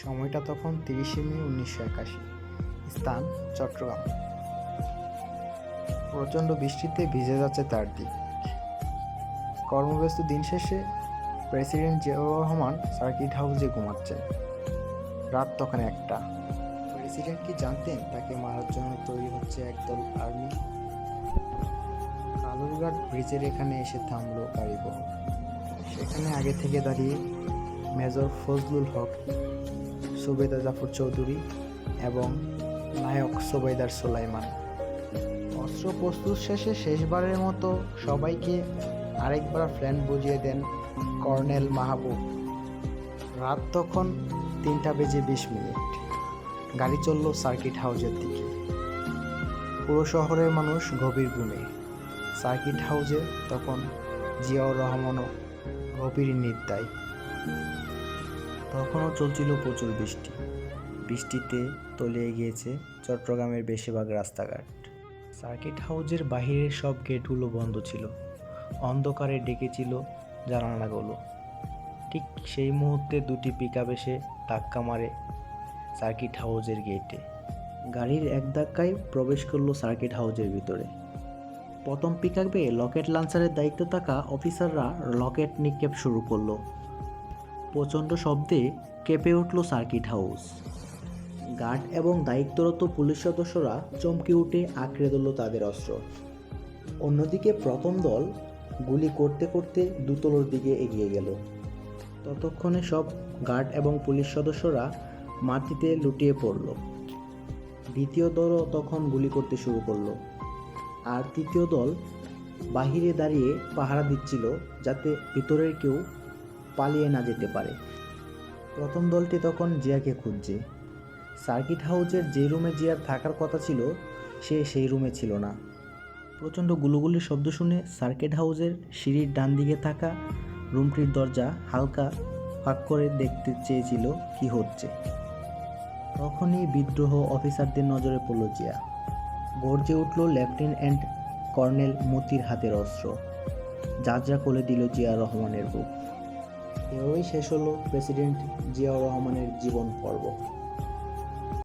সময়টা তখন 30শে মে 1981। স্থান চট্টগ্রাম। প্রচণ্ড বৃষ্টিতে ভিজে যাচ্ছে চারদিক। কর্মব্যস্ত দিন শেষে প্রেসিডেন্ট জিয়াউর রহমান সার্কিট হাউসে ঘুমাচ্ছেন। রাত তখন 1টা। প্রেসিডেন্ট কি জানতেন তাকে মারার জন্য তৈরি হচ্ছে একদল আর্মি? কালুরঘাট ব্রিজের এখানে এসে থামলো গাড়িবহর। সেখানে আগে থেকে দাঁড়িয়ে মেজর ফজলুল হক, সুবেদার জাফর চৌধুরী এবং নায়ক সুবেদার সুলাইমান। অস্ত্র প্রস্তুত শেষে শেষবারের মতো সবাইকে আরেকবার প্ল্যান বুঝিয়ে দেন কর্নেল মাহবুব। রাত তখন 3:20। গাড়ি চলল সার্কিট হাউসের দিকে। পুরো শহরের মানুষ গভীর ঘুমে। সার্কিট হাউসে তখন জিয়াউর রহমানও গভীর নিদ্রায়। তখনও চলছিল প্রচুর বৃষ্টি। বৃষ্টিতে তলিয়ে গিয়েছে চট্টগ্রামের বেশিরভাগ রাস্তাঘাট। সার্কিট হাউসের বাহিরের সব গেটগুলো বন্ধ ছিল। অন্ধকারে ডেকেছিল জানালাগুলো। ঠিক সেই মুহূর্তে দুটি পিকআপ এসে ধাক্কা মারে সার্কিট হাউসের গেটে। গাড়ির এক ধাক্কায় প্রবেশ করলো সার্কিট হাউসের ভিতরে। প্রথম পিকআপে রকেট লঞ্চারের দায়িত্ব থাকা অফিসাররা রকেট নিক্ষেপ শুরু করলো। প্রচণ্ড শব্দে কেঁপে উঠল সার্কিট হাউস। গার্ড এবং দায়িত্বরত পুলিশ সদস্যরা চমকে উঠে আঁকড়ে ধরল তাদের অস্ত্র। অন্যদিকে প্রথম দল গুলি করতে করতে দুতলোর দিকে এগিয়ে গেল। ততক্ষণে সব গার্ড এবং পুলিশ সদস্যরা মাটিতে লুটিয়ে পড়ল। দ্বিতীয় দলও তখন গুলি করতে শুরু করলো। আর তৃতীয় দল বাহিরে দাঁড়িয়ে পাহারা দিচ্ছিল যাতে ভিতরের কেউ পালিয়ে না যেতে পারে। প্রথম দলটি তখন জিয়াকে খুঁজছে। সার্কিট হাউসের যে রুমে জিয়ার থাকার কথা ছিল সে সেই রুমে ছিল না। প্রচণ্ড গুলোগুলির শব্দ শুনে সার্কিট হাউসের সিঁড়ির ডান দিকে থাকা রুমটির দরজা হালকা ফাঁক করে দেখতে চেয়েছিল কি হচ্ছে। তখনই বিদ্রোহ অফিসারদের নজরে পড়ল জিয়া। গর্জে উঠল লেফটেন্যান্ট কর্নেল মতির হাতের অস্ত্র। যাত্রা কোলে দিল জিয়া রহমানের বুক। এভাবেই শেষ হলো প্রেসিডেন্ট জিয়াউর রহমানের জীবন পর্ব।